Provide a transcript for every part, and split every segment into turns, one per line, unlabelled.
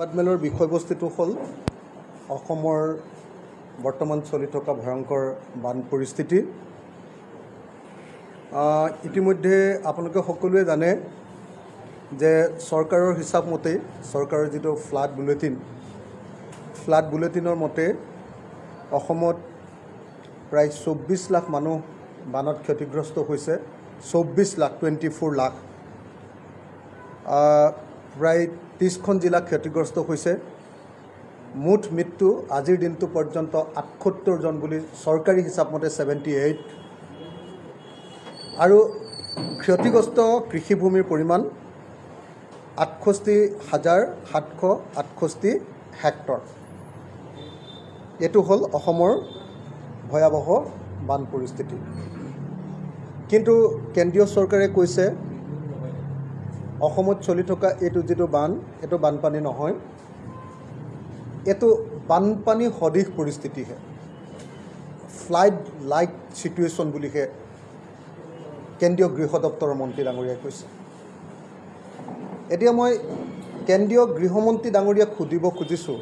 সংবাদমেলৰ বিষয়বস্তুটো হ'ল অসমৰ বৰ্তমান চলি থকা ভয়ংকৰ বান পৰিস্থিতি। ইতিমধ্যে আপোনালোকে সকলোৱে জানে যে চৰকাৰৰ হিচাপ মতে চৰকাৰৰ যিটো ফ্লাড বুলেটিনৰ মতে অসমত প্ৰায় 24 লাখ মানুহ বানত ক্ষতিগ্ৰস্ত হৈছে। 24 লাখ 24 লাখ প্ৰায় 30খন জিলা ক্ষতিগ্ৰস্ত হৈছে। মুঠ মৃত্যু আজিৰ দিনটো পৰ্যন্ত 78 জন বুলি চৰকাৰী হিচাপ মতে 78 আৰু ক্ষতিগ্ৰস্ত কৃষিভূমিৰ পৰিমাণ 68,768 হেক্টৰ। এইটো হ'ল অসমৰ ভয়াৱহ বান পৰিস্থিতি। কিন্তু কেন্দ্ৰীয় চৰকাৰে কৈছে অসমত চলি থকা এইটো যিটো বান এইটো বানপানী নহয়, এইটো বানপানী সদৃশ পৰিস্থিতিহে, ফ্লাড লাইক চিটুৱেশ্যন বুলিহে কেন্দ্ৰীয় গৃহ দপ্তৰৰ মন্ত্ৰী ডাঙৰীয়াই কৈছে। এতিয়া মই কেন্দ্ৰীয় গৃহমন্ত্ৰী ডাঙৰীয়াক সুধিব খুজিছোঁ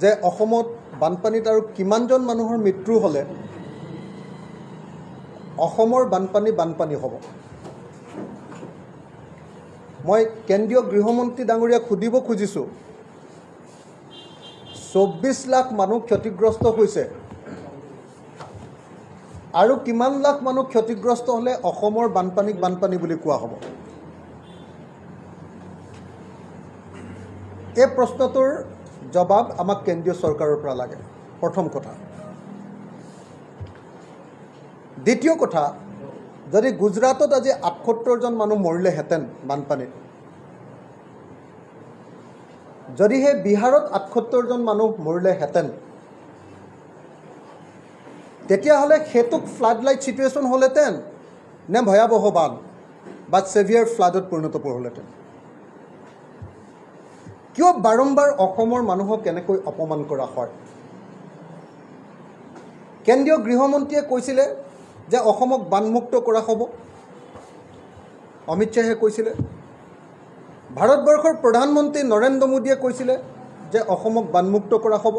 যে অসমত বানপানীত আৰু কিমানজন মানুহৰ মৃত্যু হ'লে অসমৰ বানপানী হ'ব। মই কেন্দ্ৰীয় গৃহমন্ত্ৰী ডাঙৰীয়াক সুধিব খুজিছোঁ 24 লাখ মানুহ ক্ষতিগ্ৰস্ত হৈছে আৰু কিমান লাখ মানুহ ক্ষতিগ্ৰস্ত হ'লে অসমৰ বানপানী বুলি কোৱা হ'ব। এই প্ৰশ্নটোৰ জবাব আমাক কেন্দ্ৰীয় চৰকাৰৰ পৰা লাগে, প্ৰথম কথা। দ্বিতীয় কথা, যদি গুজৰাটত আজি 78 জন মানুহ মৰিলেহেঁতেন বানপানীত, যদিহে বিহাৰত 78 জন মানুহ মৰিলেহেঁতেন, তেতিয়াহ'লে সেইটোক ফ্লাড লাইট চিটুৱেশ্যন হ'লহেঁতেন নে ভয়াৱহ বান বা ছেভিয়াৰ ফ্লাডত পৰিণত হ'লহেঁতেন। কিয় বাৰম্বাৰ অসমৰ মানুহক কেনেকৈ অপমান কৰা হয়? কেন্দ্ৰীয় গৃহমন্ত্ৰীয়ে কৈছিলে যে অসমক বানমুক্ত কৰা হ'ব, অমিত শ্বাহে কৈছিলে। ভাৰতবৰ্ষৰ প্ৰধানমন্ত্ৰী নৰেন্দ্ৰ মোদীয়ে কৈছিলে যে অসমক বানমুক্ত কৰা হ'ব।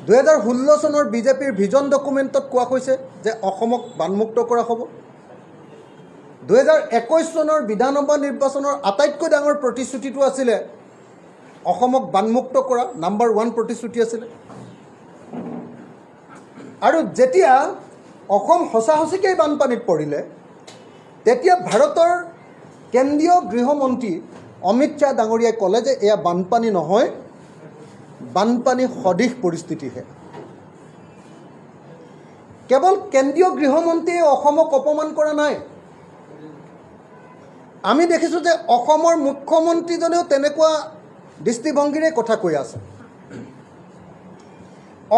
2016 চনৰ বিজেপিৰ ভিজন ডকুমেণ্টত কোৱা হৈছে যে অসমক বানমুক্ত কৰা হ'ব। 2021 চনৰ বিধানসভা নিৰ্বাচনৰ আটাইতকৈ ডাঙৰ প্ৰতিশ্ৰুতিটো আছিলে অসমক বানমুক্ত কৰা, নাম্বাৰ 1 প্ৰতিশ্ৰুতি আছিলে। আৰু যেতিয়া অসম সঁচাসঁচিকৈ বানপানীত পৰিলে, তেতিয়া ভাৰতৰ কেন্দ্ৰীয় গৃহমন্ত্ৰী অমিত শ্বাহ ডাঙৰীয়াই ক'লে যে এয়া বানপানী নহয়, বানপানী সদৃশ পৰিস্থিতিহে। কেৱল কেন্দ্ৰীয় গৃহমন্ত্ৰীয়ে অসমক অপমান কৰা নাই, আমি দেখিছোঁ যে অসমৰ মুখ্যমন্ত্ৰীজনেও তেনেকুৱা দৃষ্টিভংগীৰে কথা কৈ আছে।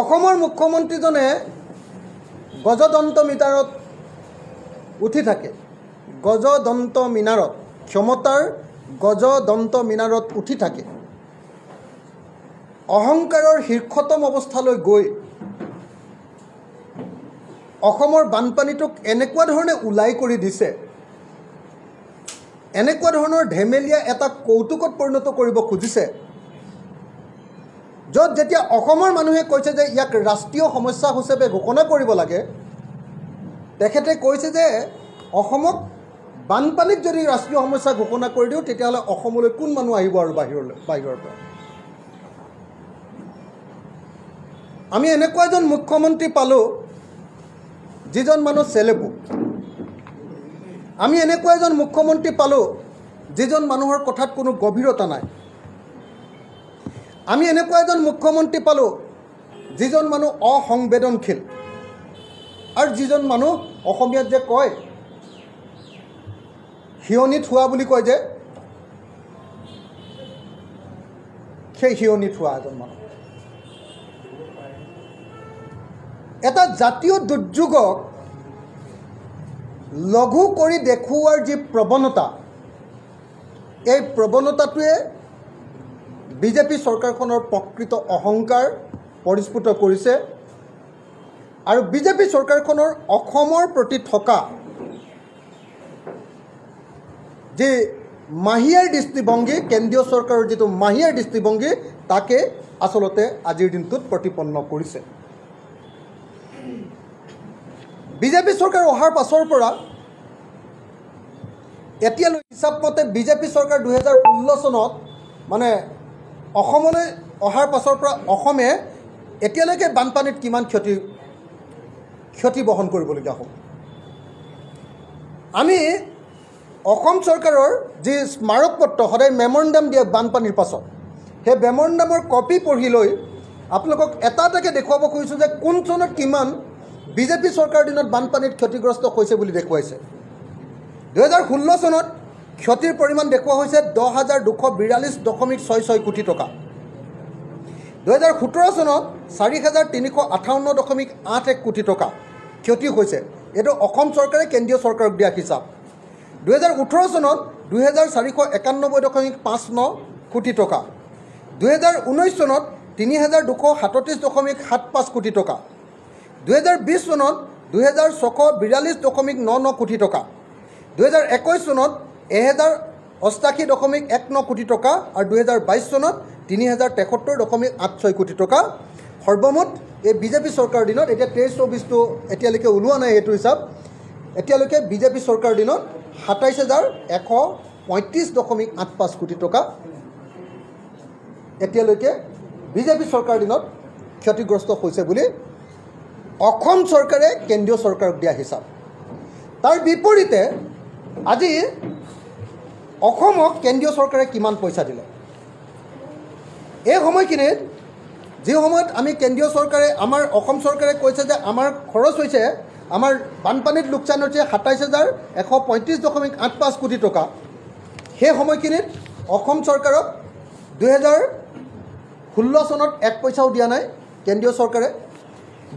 অসমৰ মুখ্যমন্ত্ৰীজনে গজদন্ত মিটাৰত উঠি থাকে, গজদন্ত মিনাৰত, ক্ষমতাৰ গজদন্ত মিনাৰত উঠি থাকে। অহংকাৰৰ শীৰ্ষতম অৱস্থালৈ গৈ অসমৰ বানপানীটোক এনেকুৱা ধৰণে ওলাই কৰি দিছে, এনেকুৱা ধৰণৰ ধেমেলীয়া এটা কৌতুকত পৰিণত কৰিব খুজিছে, য'ত যেতিয়া অসমৰ মানুহে কৈছে যে ইয়াক ৰাষ্ট্ৰীয় সমস্যা হিচাপে ঘোষণা কৰিব লাগে, তেখেতে কৈছে যে অসমক বানপানীক যদি ৰাষ্ট্ৰীয় সমস্যা ঘোষণা কৰি দিওঁ তেতিয়াহ'লে অসমলৈ কোন মানুহ আহিব আৰু বাহিৰৰ পৰা। আমি এনেকুৱা এজন মুখ্যমন্ত্ৰী পালোঁ যিজন মানুহ চেলেবু। আমি এনেকুৱা এজন মুখ্যমন্ত্ৰী পালোঁ যিজন মানুহৰ কথাত কোনো গভীৰতা নাই। আমি এনেকুৱা এজন মুখ্যমন্ত্ৰী পালোঁ যিজন মানুহ অসংবেদনশীল আৰু যিজন মানুহ অসমীয়াত যে কয় হিয়নিত হোৱা বুলি কয় যে, সেই হিয়নিত হোৱা এজন মানুহ। এটা জাতীয় দুৰ্যোগক লঘু কৰি দেখুওৱাৰ যি প্ৰৱণতা, এই প্ৰৱণতাটোৱে বিজেপি চৰকাৰখনৰ প্ৰকৃত অহংকাৰ পৰিস্ফুট কৰিছে আৰু বিজেপি চৰকাৰখনৰ অসমৰ প্ৰতি থকা যে মাহিয়াৰ দৃষ্টিভংগী, কেন্দ্ৰীয় চৰকাৰৰ যিটো মাহিয়াৰ দৃষ্টিভংগী, তাকে আচলতে আজিৰ দিনটোত প্ৰতিপন্ন কৰিছে। বিজেপি চৰকাৰ অহাৰ পাছৰ পৰা এতিয়ালৈ হিচাপ মতে বিজেপি চৰকাৰ 2016 চনত মানে অসমলৈ অহাৰ পাছৰ পৰা অসমে এতিয়ালৈকে বানপানীত কিমান ক্ষতি বহন কৰিবলগীয়া হ'ল। আমি অসম চৰকাৰৰ যি স্মাৰকপত্ৰ সদায় মেমৰেণ্ডাম দিয়ে বানপানীৰ পাছত, সেই মেমৰেণ্ডামৰ কপি পঢ়ি লৈ আপোনালোকক এটা এটাকৈ দেখুৱাব খুজিছোঁ যে কোন চনত কিমান বিজেপি চৰকাৰৰ দিনত বানপানীত ক্ষতিগ্ৰস্ত হৈছে বুলি দেখুৱাইছে। 2016 চনত ক্ষতিৰ পৰিমাণ দেখুওৱা হৈছে 10,242.66 কোটি টকা। 2017 চনত 4,358.81 কোটি টকা ক্ষতি হৈছে। এইটো অসম চৰকাৰে কেন্দ্ৰীয় চৰকাৰক দিয়া হিচাপ। 2018 চনত 2,491.59 কোটি টকা। 2019 চনত 3,237.75 কোটি টকা। 2020 চনত 2,642.99 কোটি টকা। 2021 চনত 1,088.19 কোটি টকা আৰু 2022 চনত 3,073.86 কোটি টকা। সৰ্বমুঠ এই বিজেপি চৰকাৰৰ দিনত, এতিয়া 23-24টো এতিয়ালৈকে ওলোৱা নাই এইটো হিচাপ, এতিয়ালৈকে বিজেপি চৰকাৰৰ দিনত 27,135.85 কোটি টকা এতিয়ালৈকে বিজেপি চৰকাৰৰ দিনত ক্ষতিগ্ৰস্ত হৈছে বুলি অসম চৰকাৰে কেন্দ্ৰীয় চৰকাৰক দিয়া হিচাপ। তাৰ বিপৰীতে আজি অসমক কেন্দ্ৰীয় চৰকাৰে কিমান পইচা দিলে? এই সময়খিনিত যি সময়ত আমি কেন্দ্ৰীয় চৰকাৰে আমাৰ অসম চৰকাৰে কৈছে যে আমাৰ খৰচ হৈছে, আমাৰ বানপানীত লোকচান হৈছে 27,135.85 কোটি টকা, সেই সময়খিনিত অসম চৰকাৰক 2016 চনত 1 পইচাও দিয়া নাই কেন্দ্ৰীয় চৰকাৰে।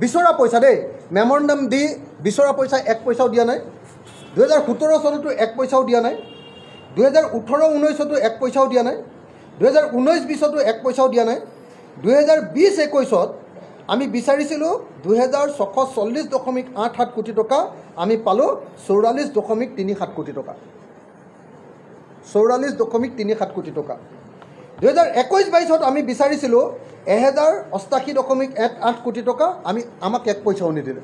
বিচৰা পইচা দেই, মেমৰেণ্ডাম দি বিচৰা পইচা 1 পইচাও দিয়া নাই। 2017 চনতো 1 পইচাও দিয়া নাই। 2018-19তো 1 পইচাও দিয়া নাই। 2019-20তো 1 পইচাও দিয়া নাই। 2020-21ত আমি বিচাৰিছিলোঁ 2,640.87 কোটি টকা, আমি পালোঁ 44.37 কোটি টকা। 44.37 কোটি টকা। 2021-22ত আমি বিচাৰিছিলোঁ 1,088.18 কোটি টকা, আমাক 1 পইচাও নিদিলে।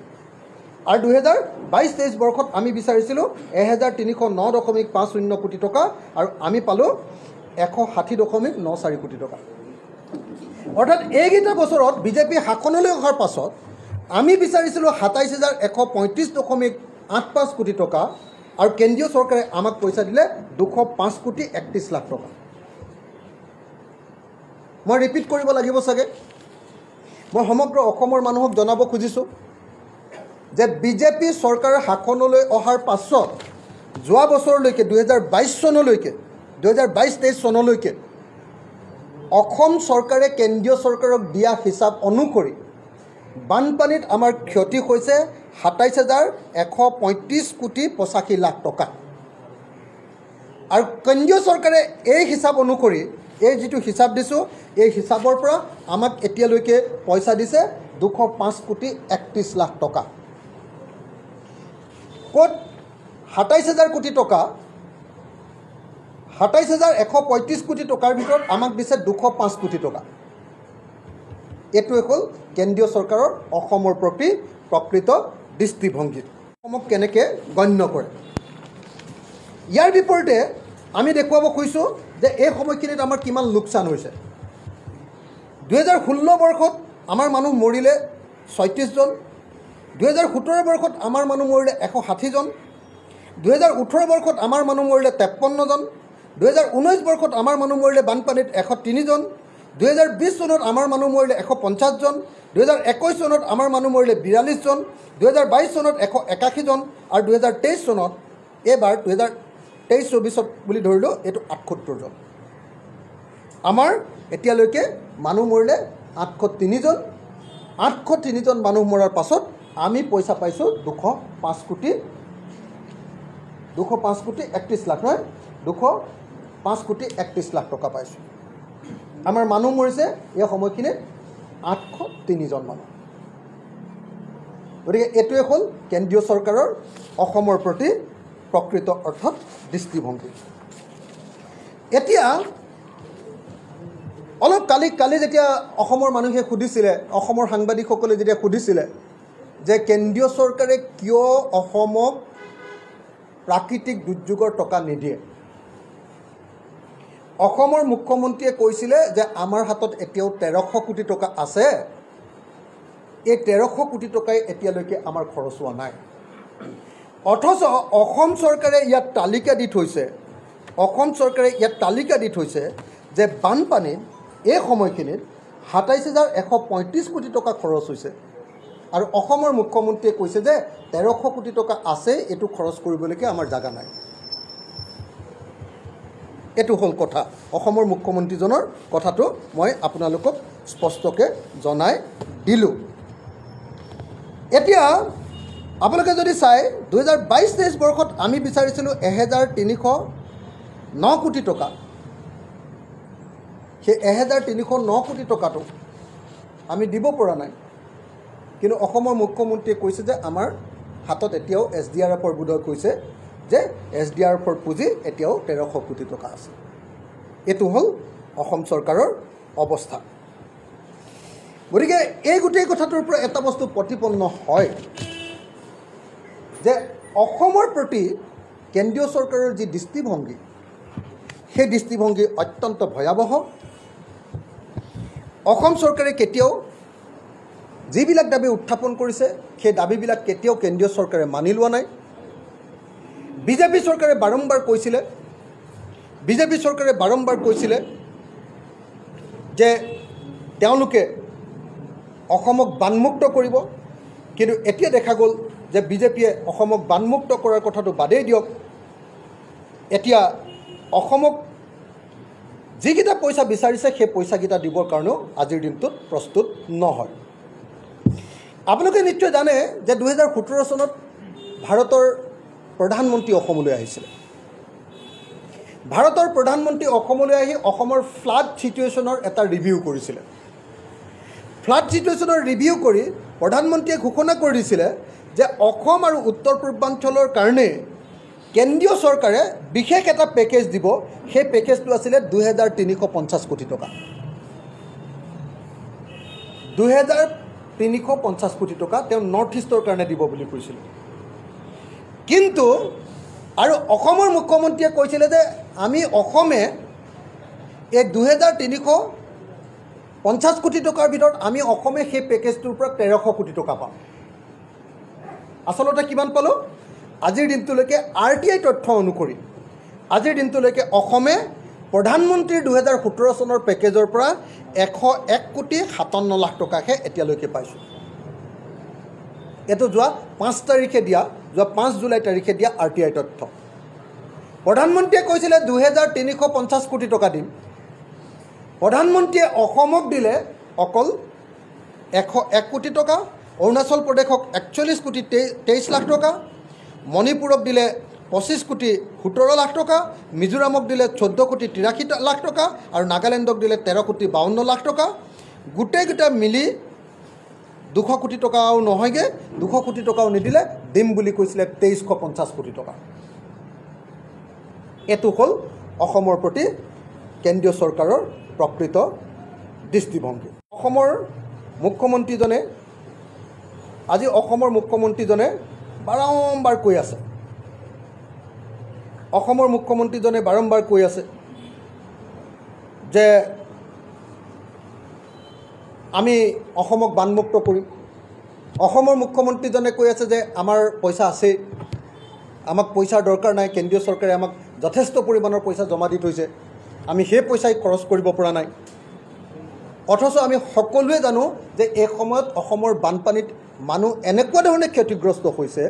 আৰু 2022-23 বৰ্ষত আমি বিচাৰিছিলোঁ 1,309.50 কোটি টকা আৰু আমি পালোঁ 160.94 কোটি টকা। অৰ্থাৎ এইকেইটা বছৰত বিজেপি শাসনলৈ অহাৰ পাছত আমি বিচাৰিছিলোঁ 27,135.85 কোটি টকা আৰু কেন্দ্ৰীয় চৰকাৰে আমাক পইচা দিলে 205.31 টকা। মই ৰিপিট কৰিব লাগিব চাগে। মই সমগ্ৰ অসমৰ মানুহক জনাব খুজিছোঁ যে বিজেপি চৰকাৰৰ শাসনলৈ অহাৰ পাছত যোৱা বছৰলৈকে 2022 চনলৈকে 2022-23 চনলৈকে অসম চৰকাৰে কেন্দ্ৰীয় চৰকাৰক দিয়া হিচাপ অনুসৰি বানপানীত আমাৰ ক্ষতি হৈছে 27,135.85 টকা। আৰু কেন্দ্ৰীয় চৰকাৰে এই হিচাপ অনুসৰি এই যিটো হিচাপ দিছোঁ, এই হিচাপৰ পৰা আমাক এতিয়ালৈকে পইচা দিছে 205.31 টকা। ক'ত 27,000 কোটি টকা, 27,135 কোটি টকাৰ ভিতৰত আমাক দিছে 205 কোটি টকা। এইটোৱে হ'ল কেন্দ্ৰীয় চৰকাৰৰ অসমৰ প্ৰতি প্ৰকৃত দৃষ্টিভংগী, অসমক কেনেকৈ গণ্য কৰে। ইয়াৰ বিপৰীতে আমি দেখুৱাব খুজিছোঁ যে এই সময়খিনিত আমাৰ কিমান লোকচান হৈছে। 2016 বৰ্ষত আমাৰ মানুহ মৰিলে 36 জন। 2017 বৰ্ষত আমাৰ মানুহ মৰিলে 160 জন। 2018 বৰ্ষত আমাৰ মানুহ মৰিলে 53 জন। 2019 বৰ্ষত আমাৰ মানুহ মৰিলে বানপানীত 103 জন। 2020 চনত আমাৰ মানুহ মৰিলে 150 জন। 2021 চনত আমাৰ মানুহ মৰিলে 42 জন। 2022 চনত 181 জন আৰু 2023 চনত এইবাৰ 2023-24 বুলি ধৰিলোঁ এইটো 78 জন। আমাৰ এতিয়ালৈকে মানুহ মৰিলে 803 জন। 803 জন মানুহ মৰাৰ পাছত আমি পইচা পাইছোঁ 205.31 লাখ নহয়, 205.31 টকা পাইছোঁ। আমাৰ মানুহ মৰিছে এই সময়খিনিত 803 জন মানুহ। গতিকে এইটোৱে হ'ল কেন্দ্ৰীয় চৰকাৰৰ অসমৰ প্ৰতি প্ৰকৃত অৰ্থত দৃষ্টিভংগী। এতিয়া অলপ কালি যেতিয়া অসমৰ মানুহে সুধিছিলে, অসমৰ সাংবাদিকসকলে যেতিয়া সুধিছিলে যে কেন্দ্ৰীয় চৰকাৰে কিয় অসমক প্ৰাকৃতিক দুৰ্যোগৰ টকা নিদিয়ে, অসমৰ মুখ্যমন্ত্ৰীয়ে কৈছিলে যে আমাৰ হাতত এতিয়াও 1300 কোটি টকা আছে, এই 1300 কোটি টকাই এতিয়ালৈকে আমাৰ খৰচ হোৱা নাই। অথচ অসম চৰকাৰে ইয়াত তালিকা দি থৈছে যে বানপানীত এই সময়খিনিত 27,135 কোটি টকা খৰচ হৈছে, আৰু অসমৰ মুখ্যমন্ত্ৰীয়ে কৈছে যে 1300 কোটি টকা আছে, এইটো খৰচ কৰিবলৈকে আমাৰ জাগা নাই। এইটো হ'ল কথা, অসমৰ মুখ্যমন্ত্ৰীজনৰ কথাটো মই আপোনালোকক স্পষ্টকৈ জনাই দিলোঁ। এতিয়া আপোনালোকে যদি চাই 2022-23 বৰ্ষত আমি বিচাৰিছিলোঁ 1,309 কোটি টকা, সেই 1,309 কোটি টকাটো আমি দিব পৰা নাই। কিন্তু অসমৰ মুখ্যমন্ত্ৰীয়ে কৈছে যে আমাৰ হাতত এতিয়াও SDRFৰ বোধহয় কৈছে যে SDRFৰ পুঁজি এতিয়াও 1300 কোটি টকা আছে। এইটো হ'ল অসম চৰকাৰৰ অৱস্থা। গতিকে এই গোটেই কথাটোৰ পৰা এটা বস্তু প্ৰতিপন্ন হয় যে অসমৰ প্ৰতি কেন্দ্ৰীয় চৰকাৰৰ যি দৃষ্টিভংগী, সেই দৃষ্টিভংগী অত্যন্ত ভয়াৱহ। অসম চৰকাৰে কেতিয়াও যিবিলাক দাবী উত্থাপন কৰিছে সেই দাবীবিলাক কেতিয়াও কেন্দ্ৰীয় চৰকাৰে মানি লোৱা নাই। বিজেপি চৰকাৰে বাৰম্বাৰ কৈছিলে যে তেওঁলোকে অসমক বানমুক্ত কৰিব, কিন্তু এতিয়া দেখা গ'ল যে বিজেপিয়ে অসমক বানমুক্ত কৰাৰ কথাটো বাদেই দিয়ক, এতিয়া অসমক যিকেইটা পইচা বিচাৰিছে সেই পইচাকেইটা দিবৰ কাৰণেও আজিৰ দিনটোত প্ৰস্তুত নহয়। আপোনালোকে নিশ্চয় জানে যে 2017 চনত ভাৰতৰ প্ৰধানমন্ত্ৰী অসমলৈ আহিছিলে। ভাৰতৰ প্ৰধানমন্ত্ৰী অসমলৈ আহি অসমৰ ফ্লাড ছিটুৱেশ্যনৰ এটা ৰিভিউ কৰিছিলে। ফ্লাড ছিটুৱেশ্যনৰ ৰিভিউ কৰি প্ৰধানমন্ত্ৰীয়ে ঘোষণা কৰি দিছিলে যে অসম আৰু উত্তৰ পূৰ্বাঞ্চলৰ কাৰণে কেন্দ্ৰীয় চৰকাৰে বিশেষ এটা পেকেজ দিব, সেই পেকেজটো আছিলে 2,350 কোটি টকা। 2,350 কোটি টকা তেওঁ নৰ্থ ইষ্টৰ কাৰণে দিব বুলি কৈছিল। কিন্তু আৰু অসমৰ মুখ্যমন্ত্ৰীয়ে কৈছিলে যে আমি অসমে এই 2,350 কোটি টকাৰ ভিতৰত আমি অসমে সেই পেকেজটোৰ পৰা 1,300 কোটি টকা পাম। আচলতে কিমান পালোঁ? আজিৰ দিনটোলৈকে RTI তথ্য অনুসৰি আজিৰ দিনটোলৈকে অসমে প্ৰধানমন্ত্ৰীৰ 2017 চনৰ পেকেজৰ পৰা 101,57 লাখ টকাহে এতিয়ালৈকে পাইছোঁ। এইটো যোৱা 5 জুলাই তাৰিখে দিয়া RTI তথ্য। প্ৰধানমন্ত্ৰীয়ে কৈছিলে 2,350 কোটি টকা দিম, প্ৰধানমন্ত্ৰীয়ে অসমক দিলে অকল 101 কোটি টকা, অৰুণাচল প্ৰদেশক 41,23 লাখ টকা, মণিপুৰক দিলে 25,17 লাখ টকা, মিজোৰামক দিলে 14,83 লাখ টকা আৰু নাগালেণ্ডক দিলে 13,52 লাখ টকা। গোটেইকেইটা মিলি 200 কোটি টকাও নহয়গৈ, 200 কোটি টকাও নিদিলে, দিম বুলি কৈছিলে 2,350 কোটি টকা। এইটো হ'ল অসমৰ প্ৰতি কেন্দ্ৰীয় চৰকাৰৰ প্ৰকৃত দৃষ্টিভংগী। অসমৰ মুখ্যমন্ত্ৰীজনে বাৰম্বাৰ কৈ আছে যে আমি অসমক বানমুক্ত কৰিম। অসমৰ মুখ্যমন্ত্ৰীজনে কৈ আছে যে আমাৰ পইচা আছেই, আমাক পইচাৰ দৰকাৰ নাই, কেন্দ্ৰীয় চৰকাৰে আমাক যথেষ্ট পৰিমাণৰ পইচা জমা দি থৈছে, আমি সেই পইচাই খৰচ কৰিব পৰা নাই। অথচ আমি সকলোৱে জানো যে এই সময়ত অসমৰ বানপানীত মানুহ এনেকুৱা ধৰণে ক্ষতিগ্ৰস্ত হৈছে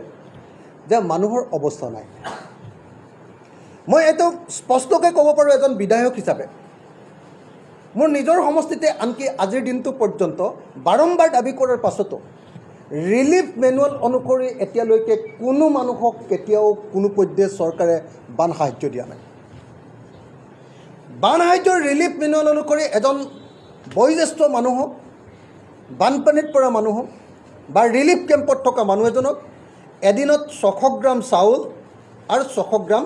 যে মানুহৰ অৱস্থা নাই। মই এইটো স্পষ্টকৈ ক'ব পাৰোঁ এজন বিধায়ক হিচাপে, মোৰ নিজৰ সমষ্টিতে আনকি আজিৰ দিনটো পৰ্যন্ত বাৰম্বাৰ দাবী কৰাৰ পাছতো ৰিলিফ মেনুৱেল অনুসৰি এতিয়ালৈকে কোনো মানুহক কেতিয়াও কোনো পধ্যে চৰকাৰে বান সাহায্য দিয়া নাই। বান সাহায্যৰ ৰিলিফ মেনুৱেল অনুসৰি এজন বয়োজ্যেষ্ঠ মানুহক, বানপানীত পৰা মানুহক বা ৰিলিফ কেম্পত থকা মানুহ এজনক এদিনত 600 গ্ৰাম চাউল আৰু 600 গ্ৰাম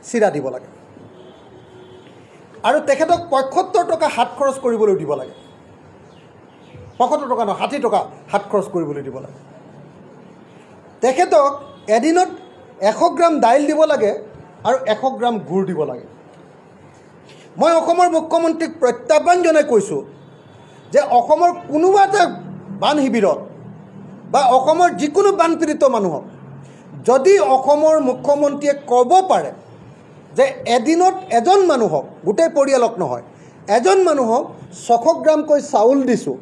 চিৰা দিব লাগে। আৰু তেখেতক ৭৫ টকা হাত খৰচ কৰিবলৈ দিব লাগে। ৭৫ টকা নহয়, ৬০ টকা হাত খৰচ কৰিবলৈ দিব লাগে। তেখেতক এদিনত ১০০ গ্ৰাম দাইল দিব লাগে আৰু ১০০ গ্ৰাম গুড় দিব লাগে। মই অসমৰ মুখ্যমন্ত্ৰীক প্ৰত্যাহ্বান জনাই কৈছোঁ যে অসমৰ কোনোবা এটা বান শিবিৰত বা অসমৰ যিকোনো বানপীড়িত মানুহক যদি অসমৰ মুখ্যমন্ত্ৰীয়ে ক'ব পাৰে যে এদিনত এজন মানুহক, গোটেই পৰিয়ালক নহয়, এজন মানুহক ৬০০ গ্ৰামকৈ চাউল দিছোঁ,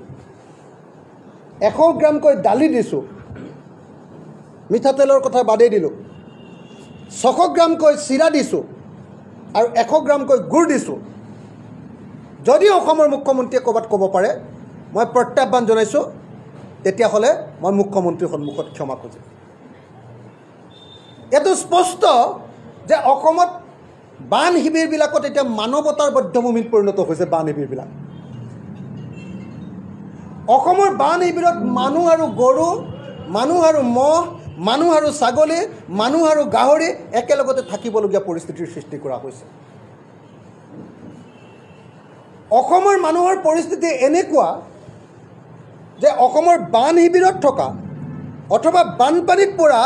১০০ গ্ৰামকৈ দালি দিছোঁ, মিঠাতেলৰ কথা বাদেই দিলোঁ, ৬০০ গ্ৰামকৈ চিৰা দিছোঁ আৰু ১০০ গ্ৰামকৈ গুড় দিছোঁ, যদি অসমৰ মুখ্যমন্ত্ৰীয়ে ক'ৰবাত ক'ব পাৰে, মই প্ৰত্যাহ্বান জনাইছোঁ, তেতিয়াহ'লে মই মুখ্যমন্ত্ৰীৰ সন্মুখত ক্ষমা খুজিম। এইটো স্পষ্ট যে অসমত বান শিবিৰবিলাকত এতিয়া মানৱতাৰ বধ্যভূমিত পৰিণত হৈছে। বান শিবিৰবিলাক, অসমৰ বান শিবিৰত মানুহ আৰু গৰু, মানুহ আৰু মহ, মানুহ আৰু ছাগলী, মানুহ আৰু গাহৰি একেলগতে থাকিবলগীয়া পৰিস্থিতিৰ সৃষ্টি কৰা হৈছে। অসমৰ মানুহৰ পৰিস্থিতি এনেকুৱা যে অসমৰ বান শিবিৰত থকা অথবা বানপানীত পৰা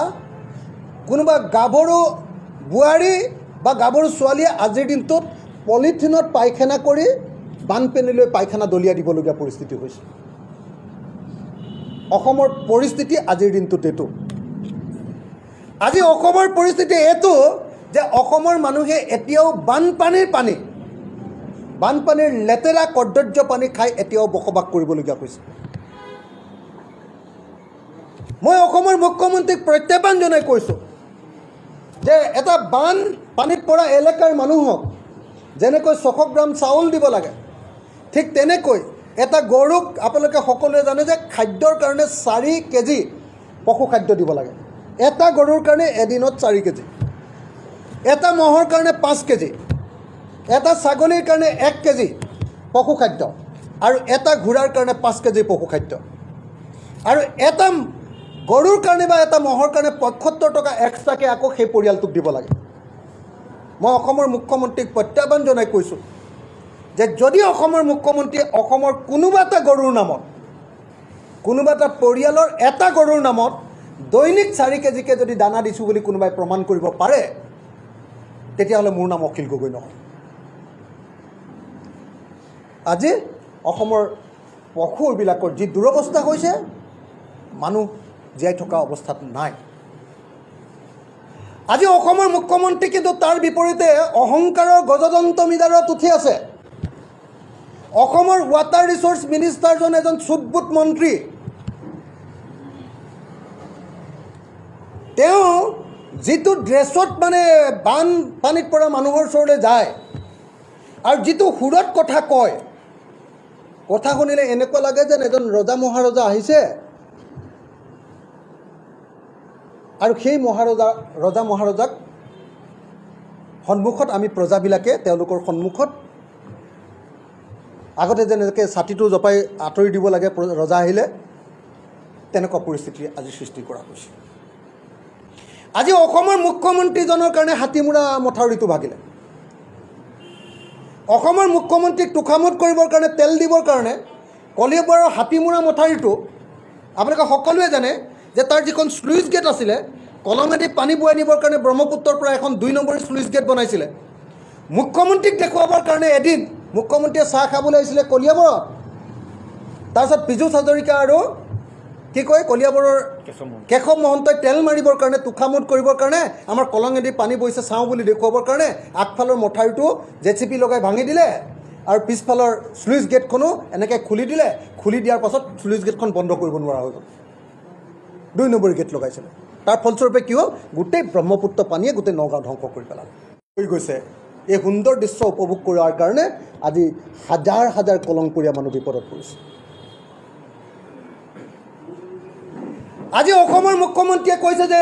কোনোবা গাভৰু বোৱাৰী বা গাভৰু ছোৱালীয়ে আজিৰ দিনটোত পলিথিনত পায়খানা কৰি বানপানীলৈ পায়খানা দলিয়াই দিবলগীয়া পৰিস্থিতি হৈছে। অসমৰ পৰিস্থিতি আজিৰ দিনটোত এইটো। আজি অসমৰ পৰিস্থিতি এইটো যে অসমৰ মানুহে এতিয়াও বানপানীৰ লেতেৰা কৰ্দৰ্য পানী খাই এতিয়াও বসবাস কৰিবলগীয়া হৈছে। মই অসমৰ মুখ্যমন্ত্ৰীক প্ৰত্যাহ্বান জনাই কৈছোঁ যে এটা বানপানীত পৰা এলেকাৰ মানুহক যেনেকৈ ৬০০ গ্ৰাম চাউল দিব লাগে, ঠিক তেনেকৈ এটা গৰুক আপোনালোকে সকলোৱে জানে যে খাদ্যৰ কাৰণে ৪ কেজি পশু খাদ্য দিব লাগে। এটা গৰুৰ কাৰণে এদিনত ৪ কেজি, এটা মহৰ কাৰণে ৫ কেজি, এটা ছাগলীৰ কাৰণে ১ কেজি পশু খাদ্য আৰু এটা ঘোঁৰাৰ কাৰণে ৫ কেজি পশু খাদ্য, আৰু এটা গৰুৰ কাৰণে বা এটা মহৰ কাৰণে ৭৫ টকা এক্সট্ৰাকৈ আকৌ সেই পৰিয়ালটোক দিব লাগে। মই অসমৰ মুখ্যমন্ত্ৰীক প্ৰত্যাহ্বান জনাই কৈছোঁ যে যদি অসমৰ মুখ্যমন্ত্ৰীয়ে অসমৰ কোনোবা এটা গৰুৰ নামত, কোনোবা এটা পৰিয়ালৰ এটা গৰুৰ নামত দৈনিক ৪ কেজিকৈ যদি দানা দিছোঁ বুলি কোনোবাই প্ৰমাণ কৰিব পাৰে, তেতিয়াহ'লে মোৰ নাম অখিল গগৈ নহয়। আজি অসমৰ পশুবিলাকৰ যি দুৰৱস্থা হৈছে, মানুহ জীয়াই থকা অৱস্থাত নাই। আজি অসমৰ মুখ্যমন্ত্ৰী কিন্তু তাৰ বিপৰীতে অহংকাৰৰ গজদন্ত মিদাৰত উঠি আছে। অসমৰ ৱাটাৰ ৰিচোৰ্চ মিনিষ্টাৰজন এজন চুটবুট মন্ত্ৰী। তেওঁ যিটো ড্ৰেছত মানে বানপানীত পৰা মানুহৰ ওচৰলৈ যায় আৰু যিটো সুৰত কথা কয়, কথা শুনিলে এনেকুৱা লাগে যেন এজন ৰজা মহাৰজা আহিছে আৰু সেই ৰজা মহাৰজাক সন্মুখত আমি প্ৰজাবিলাকে তেওঁলোকৰ সন্মুখত আগতে যেনেকৈ ছাতিটো জপাই আঁতৰি দিব লাগে ৰজা আহিলে, তেনেকুৱা পৰিস্থিতি আজি সৃষ্টি কৰা হৈছে। আজি অসমৰ মুখ্যমন্ত্ৰীজনৰ কাৰণে হাতীমূৰা মথাউৰিটো ভাগিলে। অসমৰ মুখ্যমন্ত্ৰীক তোষামোদ কৰিবৰ কাৰণে, তেল দিবৰ কাৰণে কলিয়াবৰৰ হাতীমূৰা মথাউৰিটো আপোনালোকে সকলোৱে জানে যে তাৰ যিখন স্লুইচ গেট আছিলে, কলঙেদি পানী বোৱাই নিবৰ কাৰণে ব্ৰহ্মপুত্ৰৰ পৰা এখন ২ নম্বৰী স্লুইচ গেট বনাইছিলে। মুখ্যমন্ত্ৰীক দেখুৱাবৰ কাৰণে এদিন মুখ্যমন্ত্ৰীয়ে চাহ খাবলৈ আহিছিলে কলিয়াবৰত। তাৰপিছত পীযুষ হাজৰিকা আৰু কি কয় কলিয়াবৰৰ কেশৱ মহন্তই তেল মাৰিবৰ কাৰণে, তোষামোদ কৰিবৰ কাৰণে, আমাৰ কলঙেদি পানী বৈছে চাওঁ বুলি দেখুৱাবৰ কাৰণে আগফালৰ মথাউৰিটো JCB লগাই ভাঙি দিলে আৰু পিছফালৰ স্লুইচ গেটখনো এনেকৈ খুলি দিলে। খুলি দিয়াৰ পাছত স্লুইচ গেটখন বন্ধ কৰিব নোৱাৰা হৈ গ'ল। ২ নম্বৰী গেট লগাইছিলে। তাৰ ফলস্বৰূপে কি হ'ল, গোটেই ব্ৰহ্মপুত্ৰ পানীয়ে গোটেই নগাঁও ধ্বংস কৰি পেলালে। হৈ গৈছে এই সুন্দৰ দৃশ্য উপভোগ কৰাৰ কাৰণে আজি হাজাৰ হাজাৰ কলংপৰীয়া মানুহ বিপদত পৰিছে। আজি অসমৰ মুখ্যমন্ত্ৰীয়ে কৈছে যে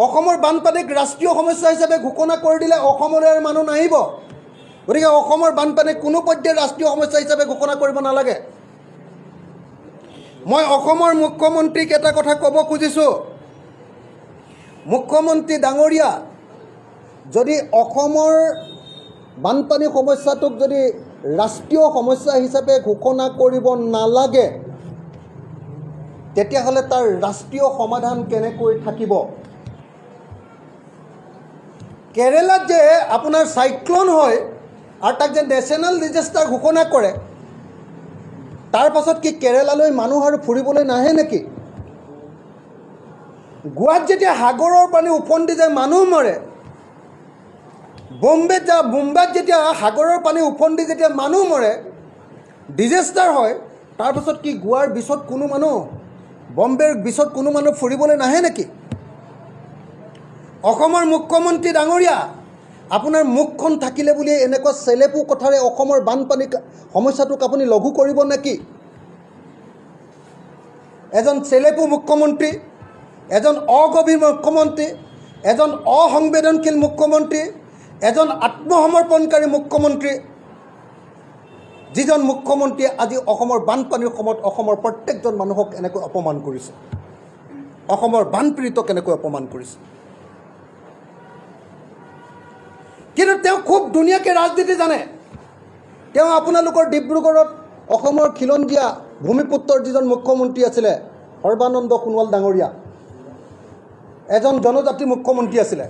অসমৰ বানপানীক ৰাষ্ট্ৰীয় সমস্যা হিচাপে ঘোষণা কৰি দিলে অসমলৈ মানুহ নাহিব। গতিকে অসমৰ বানপানীক কোনো পৰ্যায়ত ৰাষ্ট্ৰীয় সমস্যা হিচাপে ঘোষণা কৰিব নালাগে। মই অসমৰ মুখ্যমন্ত্ৰীক এটা কথা ক'ব খুজিছোঁ, মুখ্যমন্ত্ৰী ডাঙৰীয়া, যদি অসমৰ বানপানী সমস্যাটোক যদি ৰাষ্ট্ৰীয় সমস্যা হিচাপে ঘোষণা কৰিব নালাগে তেতিয়াহ'লে তাৰ ৰাষ্ট্ৰীয় সমাধান কেনেকৈ থাকিব কেৰেলাত যে আপোনাৰ সাইক্লোন হয় আৰু তাক যে নেশ্যনেল ডিজাস্টাৰ ঘোষণা কৰে তাৰ পাছত কি কেৰেলালৈ মানুহ আৰু ফুৰিবলৈ নাহে নেকি গোৱাত যেতিয়া সাগৰৰ পানী উফন্দি যায় মানুহ মৰে মুম্বাইত যেতিয়া সাগৰৰ পানী উফন্দি যেতিয়া মানুহ মৰে ডিজাস্টাৰ হয় তাৰ পাছত কি গোৱাৰ বিচত কোনো মানুহ বম্বেৰ বিচত কোনো মানুহ ফুৰিবলৈ নাহে নেকি অসমৰ মুখ্যমন্ত্ৰী ডাঙৰীয়া আপোনাৰ মুখখন থাকিলে বুলি এনেকুৱা চেলেপু কথাৰে অসমৰ বানপানী সমস্যাটোক আপুনি লঘু কৰিব নেকি এজন চেলেপু মুখ্যমন্ত্ৰী এজন অগভীৰ মুখ্যমন্ত্ৰী এজন অসংবেদনশীল মুখ্যমন্ত্ৰী এজন আত্মসমৰ্পণকাৰী মুখ্যমন্ত্ৰী যিজন মুখ্যমন্ত্ৰীয়ে আজি অসমৰ বানপানীৰ সময়ত অসমৰ প্ৰত্যেকজন মানুহক এনেকৈ অপমান কৰিছে অসমৰ বানপীড়িতক এনেকৈ অপমান কৰিছে কিন্তু তেওঁ খুব ধুনীয়াকৈ ৰাজনীতি জানে তেওঁ আপোনালোকৰ ডিব্ৰুগড়ত অসমৰ খিলঞ্জীয়া ভূমিপুত্ৰৰ যিজন মুখ্যমন্ত্ৰী আছিলে সৰ্বানন্দ সোণোৱাল ডাঙৰীয়া এজন জনজাতি মুখ্যমন্ত্ৰী আছিলে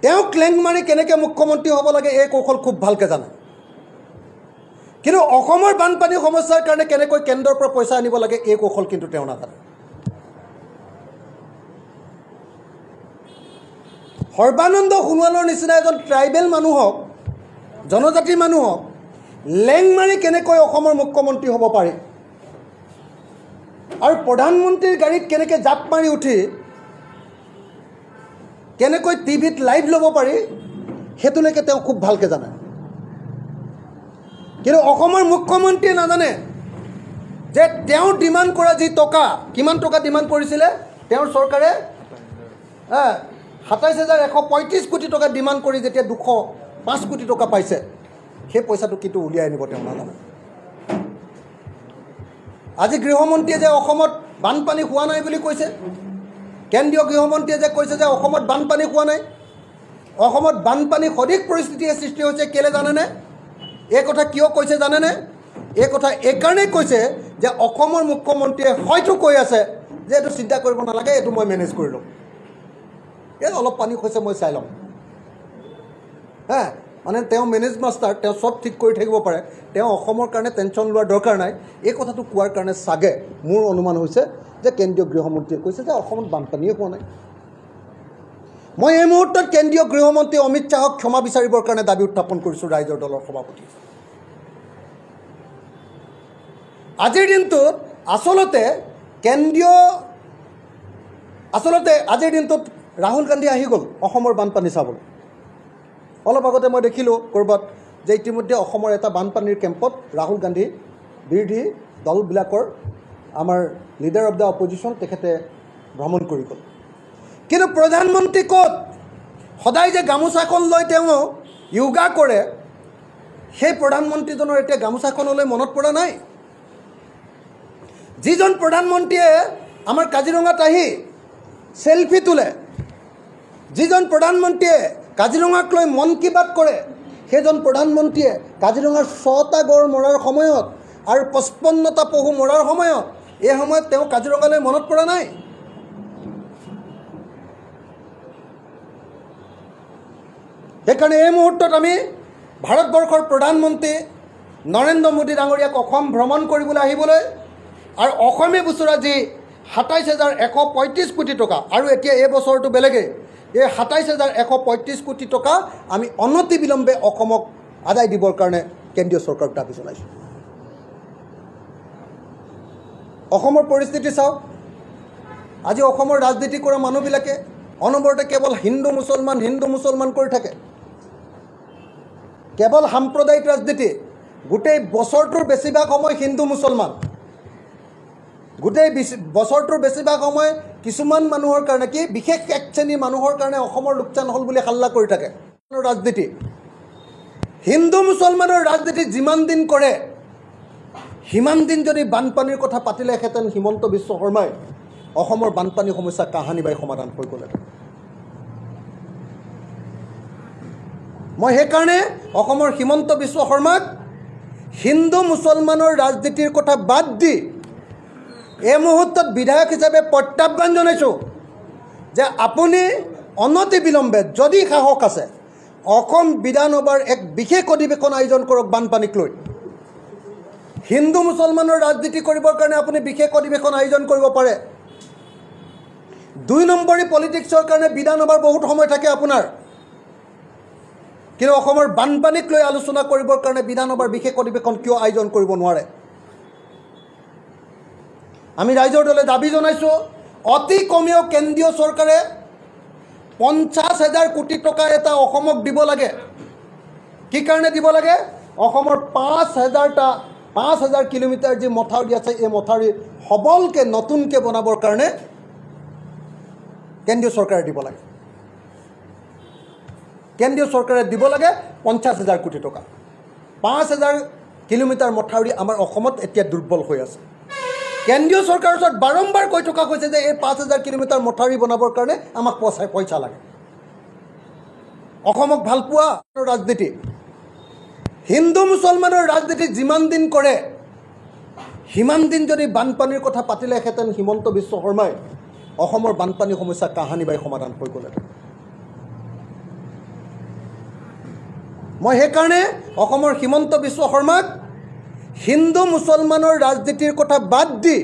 তেওঁ ক্লেং মাৰি কেনেকৈ মুখ্যমন্ত্ৰী হ'ব লাগে এই কৌশল খুব ভালকৈ জানে কিন্তু অসমৰ বানপানী সমস্যাৰ কাৰণে কেনেকৈ কেন্দ্ৰৰ পৰা পইচা আনিব লাগে এই কৌশল কিন্তু তেওঁ নাজানে সৰ্বানন্দ সোণোৱালৰ নিচিনা এজন ট্ৰাইবেল মানুহক জনজাতি মানুহক লেং মাৰি কেনেকৈ অসমৰ মুখ্যমন্ত্ৰী হ'ব পাৰে আৰু প্ৰধানমন্ত্ৰীৰ গাড়ীত কেনেকৈ জাপ মাৰি উঠি কেনেকৈ টিভিত লাইভ ল'ব পাৰি সেইটোলৈকে তেওঁ খুব ভালকৈ জানে কিন্তু অসমৰ মুখ্যমন্ত্ৰীয়ে নাজানে যে তেওঁ ডিমাণ্ড কৰা যি টকা কিমান টকা ডিমাণ্ড কৰিছিলে তেওঁৰ চৰকাৰে ২৭,১৩৫ কোটি টকা ডিমাণ্ড কৰি যেতিয়া ২০৫ কোটি টকা পাইছে সেই পইচাটো কিন্তু উলিয়াই আনিব তেওঁ নাজানে আজি গৃহমন্ত্ৰীয়ে যে অসমত বানপানী হোৱা নাই বুলি কৈছে কেন্দ্ৰীয় গৃহমন্ত্ৰীয়ে যে কৈছে যে অসমত বানপানী হোৱা নাই অসমত বানপানী সদৃশ পৰিস্থিতিৰ সৃষ্টি হৈছে কেলে জানেনে এই কথা কিয় কৈছে জানেনে এই কথা এইকাৰণেই কৈছে যে অসমৰ মুখ্যমন্ত্ৰীয়ে হয়তো কৈ আছে যে এইটো চিন্তা কৰিব নালাগে এইটো মই মেনেজ কৰি ল'ম এই অলপ পানী হৈছে মই চাই ল'ম মানে তেওঁ মেনেজ মাষ্টাৰ তেওঁ চব ঠিক কৰি থাকিব পাৰে তেওঁ অসমৰ কাৰণে টেনশ্যন লোৱাৰ দৰকাৰ নাই এই কথাটো কোৱাৰ কাৰণে চাগে মোৰ অনুমান হৈছে যে কেন্দ্ৰীয় গৃহমন্ত্ৰীয়ে কৈছে যে অসমত বানপানীয়ে হোৱা নাই মই এই মুহূৰ্তত কেন্দ্ৰীয় গৃহমন্ত্ৰী অমিত শ্বাহক ক্ষমা বিচাৰিবৰ কাৰণে দাবী উত্থাপন কৰিছোঁ ৰাইজৰ দলৰ সভাপতি আজিৰ দিনটোত আচলতে আজিৰ দিনটোত ৰাহুল গান্ধী আহি গ'ল অসমৰ বানপানী চাবলৈ অলপ আগতে মই দেখিলোঁ ক'ৰবাত যে ইতিমধ্যে অসমৰ এটা বানপানীৰ কেম্পত ৰাহুল গান্ধী বিৰোধী দলবিলাকৰ আমাৰ লিডাৰ অফ দ্য অপজিশ্যন তেখেতে ভ্ৰমণ কৰি গ'ল কিন্তু প্ৰধানমন্ত্ৰী ক'ত সদায় যে গামোচাখন লৈ তেওঁ য়োগা কৰে সেই প্ৰধানমন্ত্ৰীজনৰ এতিয়া গামোচাখনলৈ মনত পৰা নাই যিজন প্ৰধানমন্ত্ৰীয়ে আমাৰ কাজিৰঙাত আহি সেলফি তোলে যিজন প্ৰধানমন্ত্ৰীয়ে কাজিৰঙাক লৈ মন কি বাত কৰে সেইজন প্ৰধানমন্ত্ৰীয়ে কাজিৰঙাৰ ৬টা গড় মৰাৰ সময়ত আৰু ৫৫টা পহু মৰাৰ সময়ত এই সময়ত তেওঁ কাজিৰঙালৈ মনত পৰা নাই সেইকাৰণে এই মুহূৰ্তত আমি ভাৰতবৰ্ষৰ প্ৰধানমন্ত্ৰী নৰেন্দ্ৰ মোদী ডাঙৰীয়াক অসম ভ্ৰমণ কৰিবলৈ আহিবলৈ আৰু অসমে বিচৰা যি ২৭,১৩৫ কোটি টকা আৰু এতিয়া এই বছৰটো বেলেগেই এই ২৭,১৩৫ কোটি টকা আমি অনতি বিলম্বে অসমক আদায় দিবৰ কাৰণে কেন্দ্ৰীয় চৰকাৰক দাবী জনাইছোঁ অসমৰ পৰিস্থিতি চাওক আজি অসমৰ ৰাজনীতি কৰা মানুহবিলাকে অনবৰতে কেৱল হিন্দু মুছলমান কৰি থাকে কেৱল সাম্প্ৰদায়িক ৰাজনীতি গোটেই বছৰটোৰ বেছিভাগ সময় হিন্দু মুছলমান গোটেই বছৰটোৰ বেছিভাগ সময় কিছুমান মানুহৰ কাৰণে কি বিশেষ এক শ্ৰেণীৰ মানুহৰ কাৰণে অসমৰ লোকচান হ'ল বুলি হাল্লা কৰি থাকে ৰাজনীতি হিন্দু মুছলমানৰ ৰাজনীতি যিমান দিন কৰে সিমান দিন যদি বানপানীৰ কথা পাতিলেহেঁতেন হিমন্ত বিশ্ব শৰ্মাই অসমৰ বানপানী সমস্যা কাহানি বাই সমাধান হৈ গ'লে মই সেইকাৰণে অসমৰ হিমন্ত বিশ্ব শৰ্মাক হিন্দু মুছলমানৰ ৰাজনীতিৰ কথা বাদ দি এই মুহূৰ্তত বিধায়ক হিচাপে প্ৰত্যাহ্বান জনাইছোঁ যে আপুনি অনতি বিলম্বে যদি সাহস আছে অসম বিধানসভাৰ এক বিশেষ অধিৱেশন আয়োজন কৰক বানপানীক লৈ। হিন্দু মুছলমানৰ ৰাজনীতি কৰিবৰ কাৰণে আপুনি বিশেষ অধিৱেশন আয়োজন কৰিব পাৰে। 2 নম্বৰী পলিটিক্সৰ কাৰণে বিধানসভাৰ বহুত সময় থাকে আপোনাৰ, কিন্তু অসমৰ বানপানীক লৈ আলোচনা কৰিবৰ কাৰণে বিধানসভাৰ বিশেষ অধিৱেশন কিয় আয়োজন কৰিব নোৱাৰে? আমি ৰাইজৰ দলে দাবী জনাইছোঁ অতি কমেও কেন্দ্ৰীয় চৰকাৰে 50,000 কোটি টকা এটা অসমক দিব লাগে। কি কাৰণে দিব লাগে? অসমৰ 5,000 কিলোমিটাৰ যি মথাউৰি আছে এই মথাউৰি সবলকে নতুনকৈ বনাবৰ কাৰণে কেন্দ্ৰীয় চৰকাৰে দিব লাগে। কেন্দ্ৰীয় চৰকাৰে দিব লাগে 50,000 কোটি টকা। 5,000 কিলোমিটাৰ মথাউৰি আমাৰ অসমত এতিয়া দুৰ্বল হৈ আছে। কেন্দ্ৰীয় চৰকাৰৰ ওচৰত বাৰম্বাৰ কৈ থকা হৈছে যে এই 5,000 কিলোমিটাৰ মথাউৰি বনাবৰ কাৰণে আমাক পইচা লাগে। অসমক ভালপোৱা ৰাজনীতি, হিন্দু মুছলমানৰ ৰাজনীতি যিমান দিন কৰে সিমান দিন যদি বানপানীৰ কথা পাতিলেহেঁতেন হিমন্ত বিশ্ব শৰ্মাই অসমৰ বানপানী সমস্যা কাহানি বাই সমাধান হৈ গ'লে। মই সেইকাৰণে অসমৰ হিমন্ত বিশ্ব শৰ্মাক হিন্দু মুছলমানৰ ৰাজনীতিৰ কথা বাদ দি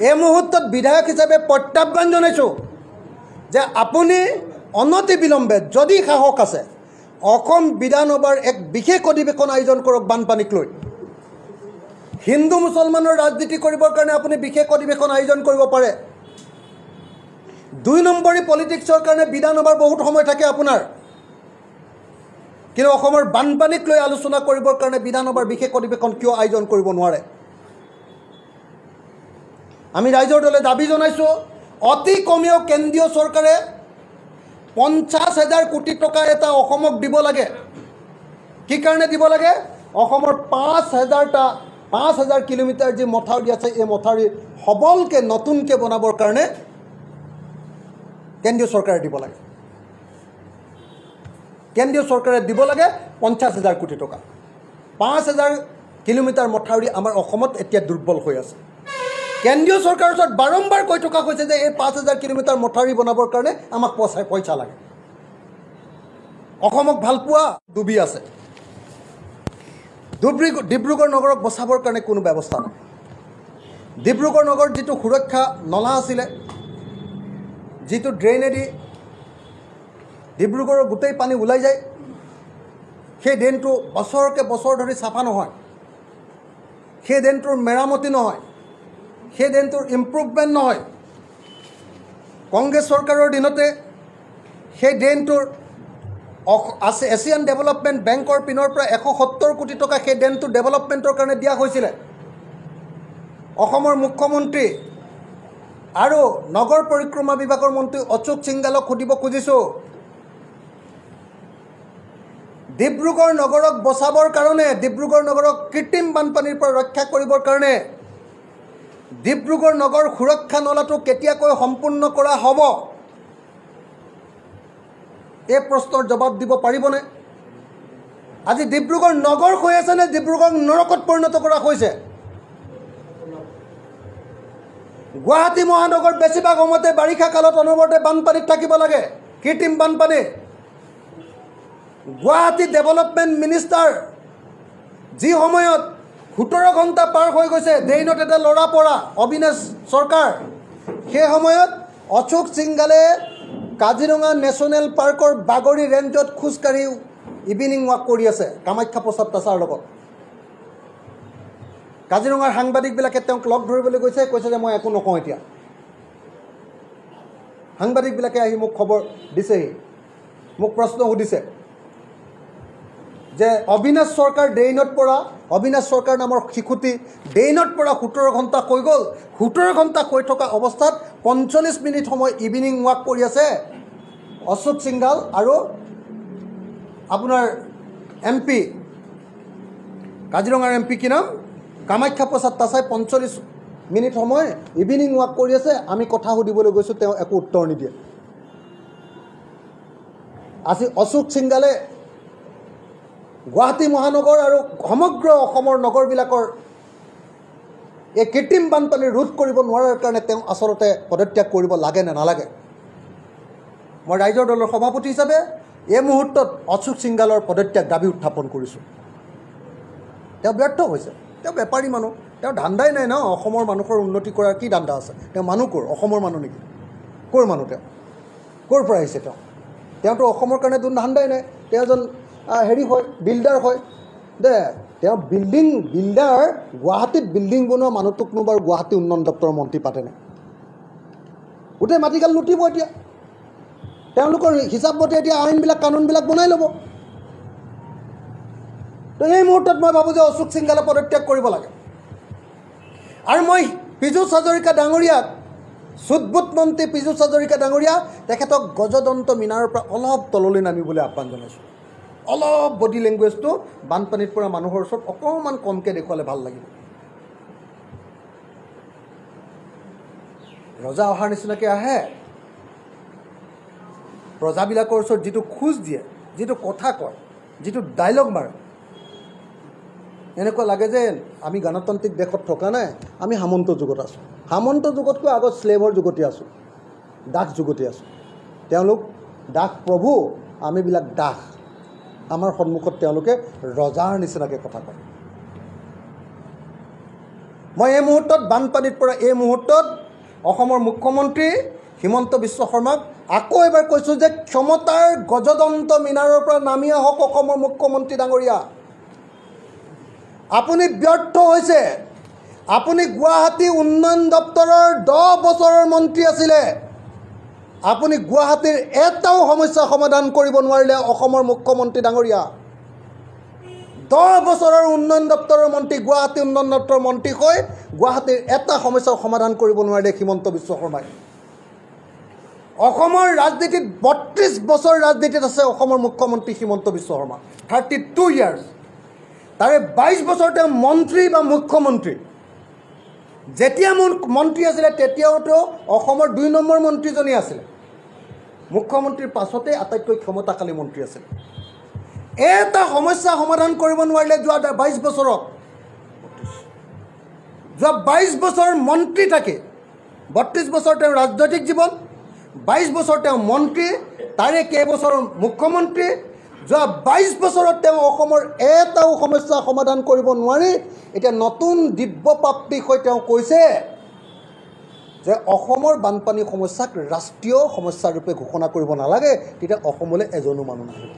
এই মুহূৰ্তত বিধায়ক হিচাপে প্ৰত্যাহ্বান জনাইছোঁ যে আপুনি অনতি বিলম্বে যদি সাহস আছে অসম বিধানসভাৰ এক বিশেষ অধিৱেশন আয়োজন কৰক বানপানীক লৈ। হিন্দু মুছলমানৰ ৰাজনীতি কৰিবৰ কাৰণে আপুনি বিশেষ অধিৱেশন আয়োজন কৰিব পাৰে। 2 নম্বৰী পলিটিক্সৰ কাৰণে বিধানসভাৰ বহুত সময় থাকে আপোনাৰ, কিন্তু অসমৰ বানপানীক লৈ আলোচনা কৰিবৰ কাৰণে বিধানসভাৰ বিশেষ অধিৱেশন কিয় আয়োজন কৰিব নোৱাৰে? আমি ৰাইজৰ দলে দাবী জনাইছোঁ অতি কমেও কেন্দ্ৰীয় চৰকাৰে 50,000 কোটি টকা এটা অসমক দিব লাগে। কি কাৰণে দিব লাগে? অসমৰ 5,000 কিলোমিটাৰ যি মথাউৰি আছে এই মথাউৰি সবলকে নতুনকৈ বনাবৰ কাৰণে কেন্দ্ৰীয় চৰকাৰে দিব লাগে। কেন্দ্ৰীয় চৰকাৰে দিব লাগে 50,000 কোটি টকা। 5,000 কিলোমিটাৰ মথাউৰি আমাৰ অসমত এতিয়া দুৰ্বল হৈ আছে। কেন্দ্ৰীয় চৰকাৰৰ ওচৰত বাৰম্বাৰ কৈ থকা হৈছে যে এই 5,000 কিলোমিটাৰ মথাউৰি বনাবৰ কাৰণে আমাক পইচা লাগে। অসমক ভালপোৱা ডুবি আছে। ডিব্ৰুগড় নগৰক বচাবৰ কাৰণে কোনো ব্যৱস্থা নাই। ডিব্ৰুগড় নগৰত যিটো সুৰক্ষা নলা আছিলে, যিটো ড্ৰেইনেদি ডিব্ৰুগড়ৰ গোটেই পানী ওলাই যায়, সেই ড্ৰেইনটো বছৰকে বছৰ ধৰি চাফা নহয়, সেই ড্ৰেইনটোৰ মেৰামতি নহয়, সেই ড্ৰেইনটোৰ ইম্প্ৰুভমেণ্ট নহয়। কংগ্ৰেছ চৰকাৰৰ দিনতে সেই ড্ৰেইনটোৰ এছিয়ান ডেভেলপমেণ্ট বেংকৰ পিনৰ পৰা 170 কোটি টকা সেই ড্ৰেইনটোৰ ডেভেলপমেণ্টৰ কাৰণে দিয়া হৈছিলে। অসমৰ মুখ্যমন্ত্ৰী আৰু নগৰ পৰিক্ৰমা বিভাগৰ মন্ত্ৰী অশোক সিংগালক সুধিব খুজিছোঁ, ডিব্ৰুগড় নগৰক বচাবৰ কাৰণে, ডিব্ৰুগড় নগৰক কৃত্ৰিম বানপানীৰ পৰা ৰক্ষা কৰিবৰ কাৰণে ডিব্ৰুগড় নগৰ সুৰক্ষা নলাটো কেতিয়াকৈ সম্পূৰ্ণ কৰা হ'ব? এই প্ৰশ্নৰ জবাব দিব পাৰিবনে? আজি ডিব্ৰুগড় নগৰ হৈ আছে নে ডিব্ৰুগড় নৰকত পৰিণত কৰা হৈছে? গুৱাহাটী মহানগৰ বেছিভাগ সময়তে বাৰিষা কালত অনবৰতে বানপানীত থাকিব লাগে, কৃত্ৰিম বানপানী। গুৱাহাটী ডেভেলপমেণ্ট মিনিষ্টাৰ যি সময়ত 17 ঘণ্টা পাৰ হৈ গৈছে ড্ৰেইনত এটা ল'ৰা পৰা অবিনাশ চৰকাৰ, সেই সময়ত অশোক সিংগালে কাজিৰঙা নেশ্যনেল পাৰ্কৰ বাগৰি ৰেঞ্জত খোজকাঢ়ি ইভিনিং ৱাক কৰি আছে কামাখ্যা প্ৰসাদ তাছাৰ লগত। কাজিৰঙাৰ সাংবাদিকবিলাকে তেওঁক লগ ধৰিবলৈ কৈছে যে মই একো নকওঁ এতিয়া। সাংবাদিকবিলাকে আহি মোক খবৰ দিছেহি, মোক প্ৰশ্ন সুধিছে যে অবিনাশ চৰকাৰ ড্ৰেইনত পৰা, অবিনাশ চৰকাৰ নামৰ শিশুটি ড্ৰেইনত পৰা 17 ঘণ্টা হৈ গ'ল। 17 ঘণ্টা হৈ থকা অৱস্থাত 45 মিনিট সময় ইভিনিং ৱাক কৰি আছে অশোক সিংগাল আৰু আপোনাৰ MP কাজিৰঙাৰ MP কি নাম, কামাখ্যা প্ৰসাদ তাছাই 45 মিনিট সময় ইভিনিং ৱাক কৰি আছে। আমি কথা সুধিবলৈ গৈছোঁ, তেওঁ একো উত্তৰ নিদিয়ে। আজি অশোক সিংগালে গুৱাহাটী মহানগৰ আৰু সমগ্ৰ অসমৰ নগৰবিলাকৰ এই কৃত্ৰিম বানপানী ৰোধ কৰিব নোৱাৰাৰ কাৰণে তেওঁ আচলতে পদত্যাগ কৰিব লাগে নে নালাগে? মই ৰাইজৰ দলৰ সভাপতি হিচাপে এই মুহূৰ্তত অশোক সিংঘালৰ পদত্যাগ দাবী উত্থাপন কৰিছোঁ। তেওঁ ব্যৰ্থ হৈছে, তেওঁ বেপাৰী মানুহ, তেওঁ ধান্দাই নাই ন অসমৰ মানুহৰ উন্নতি কৰাৰ কি ধান্দা আছে? তেওঁ মানুহ ক'ৰ? অসমৰ মানুহ নেকি? ক'ৰ মানুহ তেওঁ? ক'ৰ পৰা আহিছে তেওঁতো অসমৰ কাৰণে ধান্দাই নাই। তেওঁ এজন হেৰি হয়, বিল্ডাৰ হয় তেওঁ বিল্ডাৰ। গুৱাহাটীত বিল্ডিং বনোৱা মানুহটোকনো বাৰু গুৱাহাটী উন্নয়ন দপ্তৰৰ মন্ত্ৰী পাতেনে? গোটেই মাটিকাল লুটিব এতিয়া। তেওঁলোকৰ হিচাপ মতে এতিয়া আইনবিলাক কানুনবিলাক বনাই ল'ব। তো এই মুহূৰ্তত মই ভাবোঁ যে অশোক সিংঘালে পদত্যাগ কৰিব লাগে। আৰু মই পীযুষ হাজৰিকা ডাঙৰীয়াক, চুটবুট মন্ত্ৰী পীযুষ হাজৰিকা ডাঙৰীয়া, তেখেতক গজদন্ত মিনাৰৰ পৰা অলপ তললৈ নামিবলৈ আহ্বান জনাইছোঁ। অলপ বডি লেংগুৱেজটো বানপানীত পৰা মানুহৰ ওচৰত অকণমান কমকৈ দেখুৱালে ভাল লাগিব। ৰজা অহাৰ নিচিনাকৈ আহে, প্ৰজাবিলাকৰ ওচৰত যিটো খোজ দিয়ে, যিটো কথা কয়, যিটো ডাইলগ মাৰে, এনেকুৱা লাগে যে আমি গণতান্ত্ৰিক দেশত থকা নাই, আমি সামন্ত যুগত আছোঁ। সামন্ত যুগতকৈ আগত শ্লেভৰ যুগতে আছোঁ, দাস যুগতে আছোঁ। তেওঁলোক দাস প্ৰভু, আমিবিলাক দাস। আমাৰ সন্মুখত তেওঁলোকে ৰজাৰ নিচিনাকৈ কথা কয়। মই এই মুহূৰ্তত বানপানীত পৰা এই মুহূৰ্তত অসমৰ মুখ্যমন্ত্ৰী হিমন্ত বিশ্ব শৰ্মাক আকৌ এবাৰ কৈছোঁ যে ক্ষমতাৰ গজদন্ত মিনাৰৰ পৰা নামি আহক অসমৰ মুখ্যমন্ত্ৰী ডাঙৰীয়া। আপুনি ব্যৰ্থ হৈছে। আপুনি গুৱাহাটী উন্নয়ন দপ্তৰৰ 10 বছৰৰ মন্ত্ৰী আছিলে। আপুনি গুৱাহাটীৰ এটাও সমস্যা সমাধান কৰিব নোৱাৰিলে অসমৰ মুখ্যমন্ত্ৰী ডাঙৰীয়া। 10 বছৰৰ উন্নয়ন দপ্তৰৰ মন্ত্ৰী, গুৱাহাটী উন্নয়ন দপ্তৰৰ মন্ত্ৰী হৈ গুৱাহাটীৰ এটা সমস্যাও সমাধান কৰিব নোৱাৰিলে হিমন্ত বিশ্ব শৰ্মাই। অসমৰ ৰাজনীতিত 32 বছৰ ৰাজনীতিত আছে অসমৰ মুখ্যমন্ত্ৰী হিমন্ত বিশ্ব শৰ্মা, 32 ইয়াৰ্ছ। তাৰে 22 বছৰ তেওঁ মন্ত্ৰী বা মুখ্যমন্ত্ৰী। যেতিয়া মন্ত্ৰী আছিলে তেতিয়াওতো অসমৰ 2 নম্বৰ মন্ত্ৰীজনী আছিলে। মুখ্যমন্ত্ৰীৰ পাছতে আটাইতকৈ ক্ষমতাশালী মন্ত্ৰী আছিল। এটা সমস্যা সমাধান কৰিব নোৱাৰিলে যোৱা 22 বছৰত। যোৱা 22 বছৰ মন্ত্ৰী থাকে, 32 বছৰ তেওঁ ৰাজনৈতিক জীৱন, 22 বছৰ তেওঁ মন্ত্ৰী, তাৰে কেইবছৰ মুখ্যমন্ত্ৰী। যোৱা 22 বছৰত তেওঁ অসমৰ এটাও সমস্যা সমাধান কৰিব নোৱাৰি এতিয়া নতুন দিব্য প্ৰাপ্তিক হৈ তেওঁ কৈছে যে অসমৰ বানপানী সমস্যাক ৰাষ্ট্ৰীয় সমস্যা ৰূপে ঘোষণা কৰিব নালাগে, তেতিয়া অসমলৈ এজনো মানুহ নাহিব।